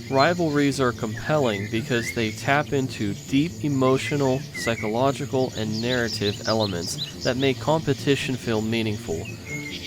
Rivalries are compelling because they tap into deep emotional, psychological, and narrative elements that make competition feel meaningful.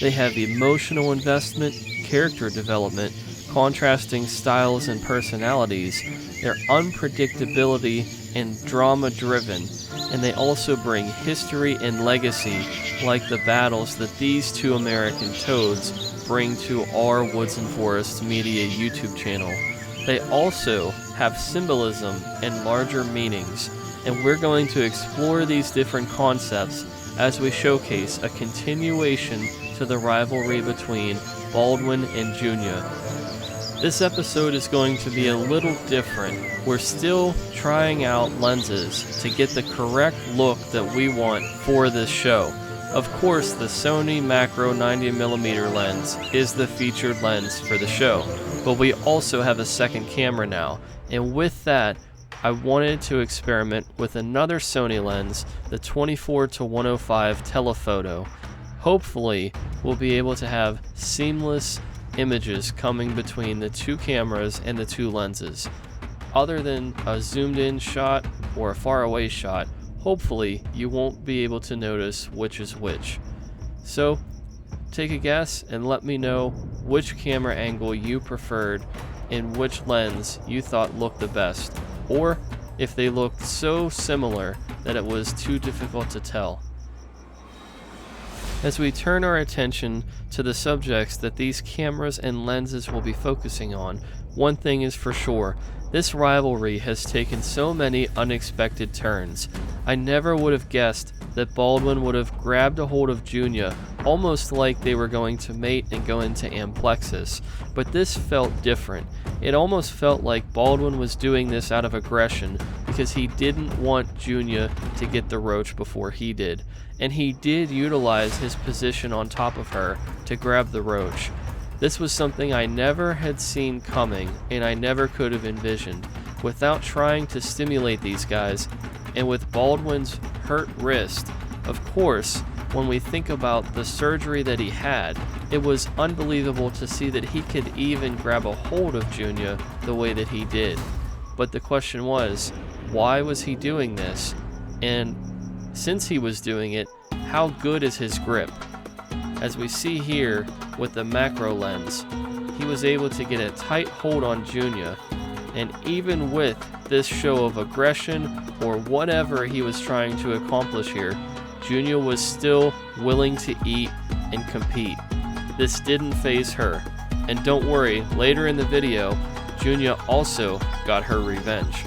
They have emotional investment, character development, contrasting styles and personalities, their unpredictability and drama-driven, and they also bring history and legacy like the battles that these two American toads bring to our Woods and Forest Media YouTube channel. They also have symbolism and larger meanings, and we're going to explore these different concepts as we showcase a continuation to the rivalry between Baldwin and Junia. This episode is going to be a little different. We're still trying out lenses to get the correct look that we want for this show. Of course, the Sony macro 90mm lens is the featured lens for the show, but we also have a second camera now, and with that, I wanted to experiment with another Sony lens, the 24-105 telephoto. Hopefully, we'll be able to have seamless images coming between the two cameras and the two lenses. Other than a zoomed in shot or a far away shot, hopefully you won't be able to notice which is which. So, take a guess and let me know which camera angle you preferred and which lens you thought looked the best, or if they looked so similar that it was too difficult to tell. As we turn our attention to the subjects that these cameras and lenses will be focusing on, one thing is for sure: this rivalry has taken so many unexpected turns. I never would have guessed that Baldwin would have grabbed a hold of Junia almost like they were going to mate and go into amplexus, but this felt different. It almost felt like Baldwin was doing this out of aggression because he didn't want Junia to get the roach before he did, and he did utilize his position on top of her to grab the roach. This was something I never had seen coming, and I never could have envisioned. Without trying to stimulate these guys, and with Baldwin's hurt wrist, of course, when we think about the surgery that he had, it was unbelievable to see that he could even grab a hold of Junia the way that he did. But the question was, why was he doing this? And since he was doing it, how good is his grip? As we see here with the macro lens, he was able to get a tight hold on Junia, and even with this show of aggression or whatever he was trying to accomplish here, Junia was still willing to eat and compete. This didn't faze her, and don't worry, later in the video, Junia also got her revenge.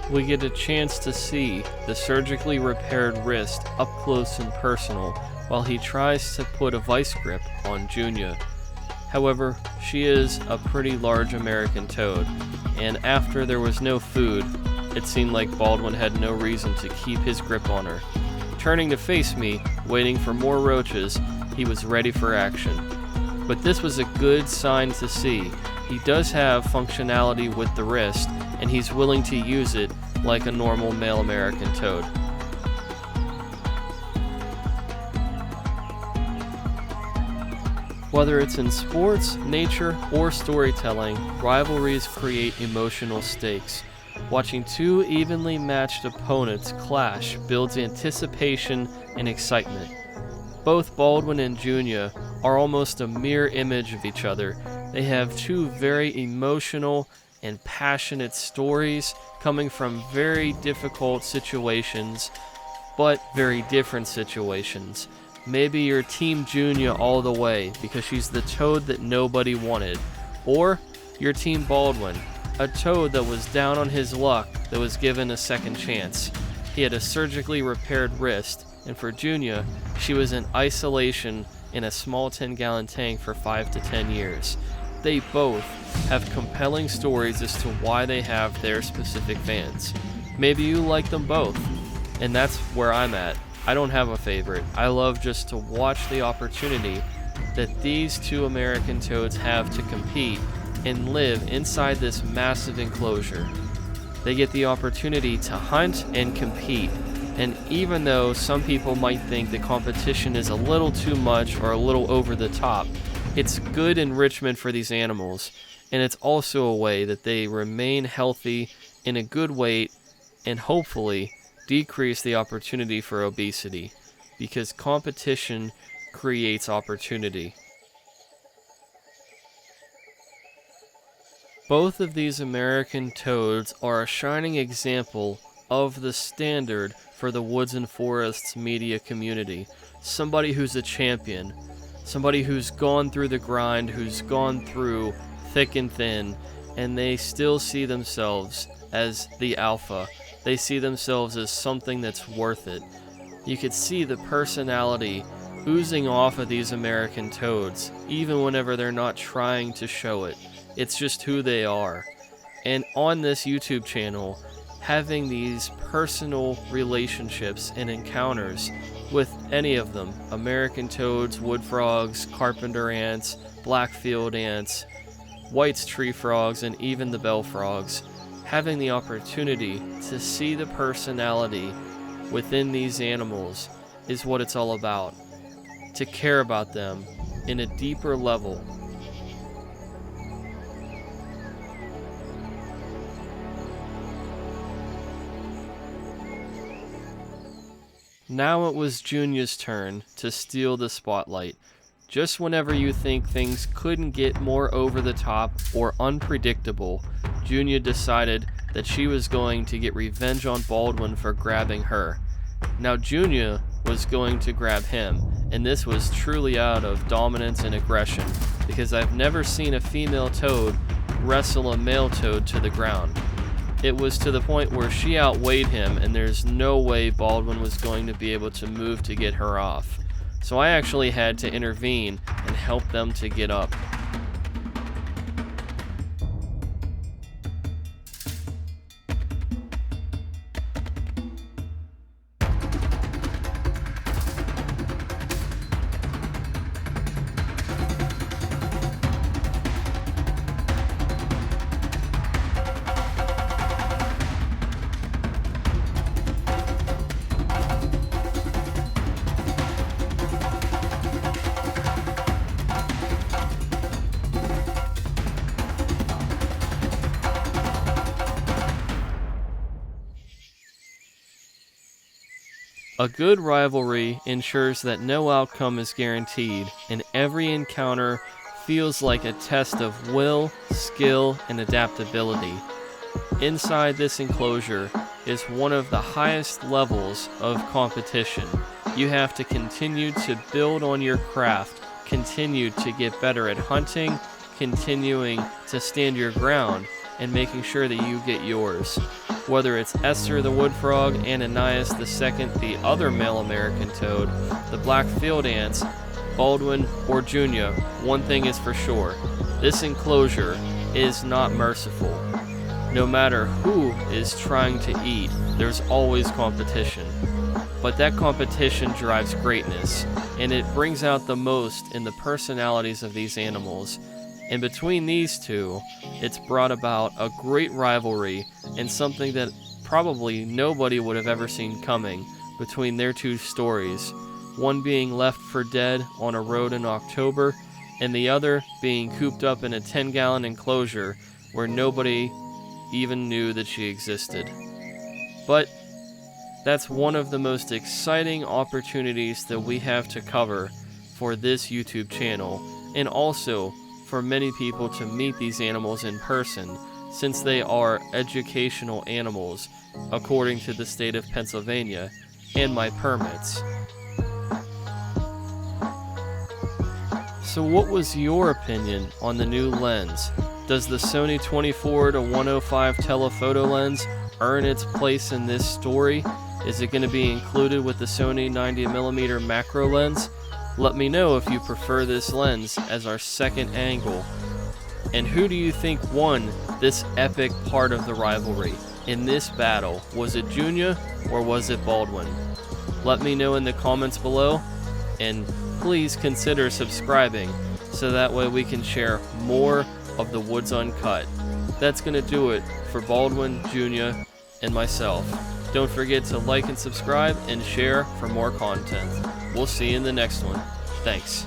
We get a chance to see the surgically repaired wrist up close and personal while he tries to put a vice grip on Junia. However, she is a pretty large American toad, and after there was no food, it seemed like Baldwin had no reason to keep his grip on her. Turning to face me, waiting for more roaches, he was ready for action. But this was a good sign to see. He does have functionality with the wrist, and he's willing to use it like a normal male American toad. Whether it's in sports, nature, or storytelling, rivalries create emotional stakes. Watching two evenly matched opponents clash builds anticipation and excitement. Both Baldwin and Junia are almost a mirror image of each other. They have two very emotional and passionate stories coming from very difficult situations, but very different situations. Maybe you're Team Junia all the way because she's the toad that nobody wanted, or you're Team Baldwin, a toad that was down on his luck that was given a second chance. He had a surgically repaired wrist, and for Junia, she was in isolation in a small 10-gallon tank for 5 to 10 years. They both have compelling stories as to why they have their specific fans. Maybe you like them both, and that's where I'm at. I don't have a favorite. I love just to watch the opportunity that these two American toads have to compete and live inside this massive enclosure. They get the opportunity to hunt and compete, and even though some people might think the competition is a little too much or a little over the top, it's good enrichment for these animals, and it's also a way that they remain healthy in a good weight and hopefully decrease the opportunity for obesity, because competition creates opportunity. Both of these American toads are a shining example of the standard for the woods and forests media community. Somebody who's a champion, somebody who's gone through the grind, who's gone through thick and thin, and they still see themselves as the alpha. They see themselves as something that's worth it. You could see the personality oozing off of these American toads, even whenever they're not trying to show it. It's just who they are. And on this YouTube channel, having these personal relationships and encounters with any of them, American toads, wood frogs, carpenter ants, black field ants, White's tree frogs, and even the bell frogs, having the opportunity to see the personality within these animals is what it's all about. To care about them in a deeper level. Now it was Junia's turn to steal the spotlight. Just whenever you think things couldn't get more over the top or unpredictable, Junia decided that she was going to get revenge on Baldwin for grabbing her. Now Junia was going to grab him, and this was truly out of dominance and aggression, because I've never seen a female toad wrestle a male toad to the ground. It was to the point where she outweighed him, and there's no way Baldwin was going to be able to move to get her off. So I actually had to intervene and help them to get up. A good rivalry ensures that no outcome is guaranteed, and every encounter feels like a test of will, skill, and adaptability. Inside this enclosure is one of the highest levels of competition. You have to continue to build on your craft, continue to get better at hunting, continuing to stand your ground, and making sure that you get yours. Whether it's Esther the wood frog, Ananias II, the other male American toad, the black field ants, Baldwin, or Junia, one thing is for sure: this enclosure is not merciful. No matter who is trying to eat, there's always competition. But that competition drives greatness, and it brings out the most in the personalities of these animals. And between these two, it's brought about a great rivalry and something that probably nobody would have ever seen coming between their two stories. One being left for dead on a road in October, and the other being cooped up in a 10-gallon enclosure where nobody even knew that she existed. But that's one of the most exciting opportunities that we have to cover for this YouTube channel, and also for many people to meet these animals in person, since they are educational animals according to the state of Pennsylvania and my permits. So what was your opinion on the new lens? Does the Sony 24-105 telephoto lens earn its place in this story? Is it going to be included with the Sony 90mm macro lens? Let me know if you prefer this lens as our second angle. And who do you think won this epic part of the rivalry? In this battle, was it Junia or was it Baldwin? Let me know in the comments below, and please consider subscribing so that way we can share more of the Woods Uncut. That's going to do it for Baldwin, Junia, and myself. Don't forget to like and subscribe and share for more content. We'll see you in the next one. Thanks.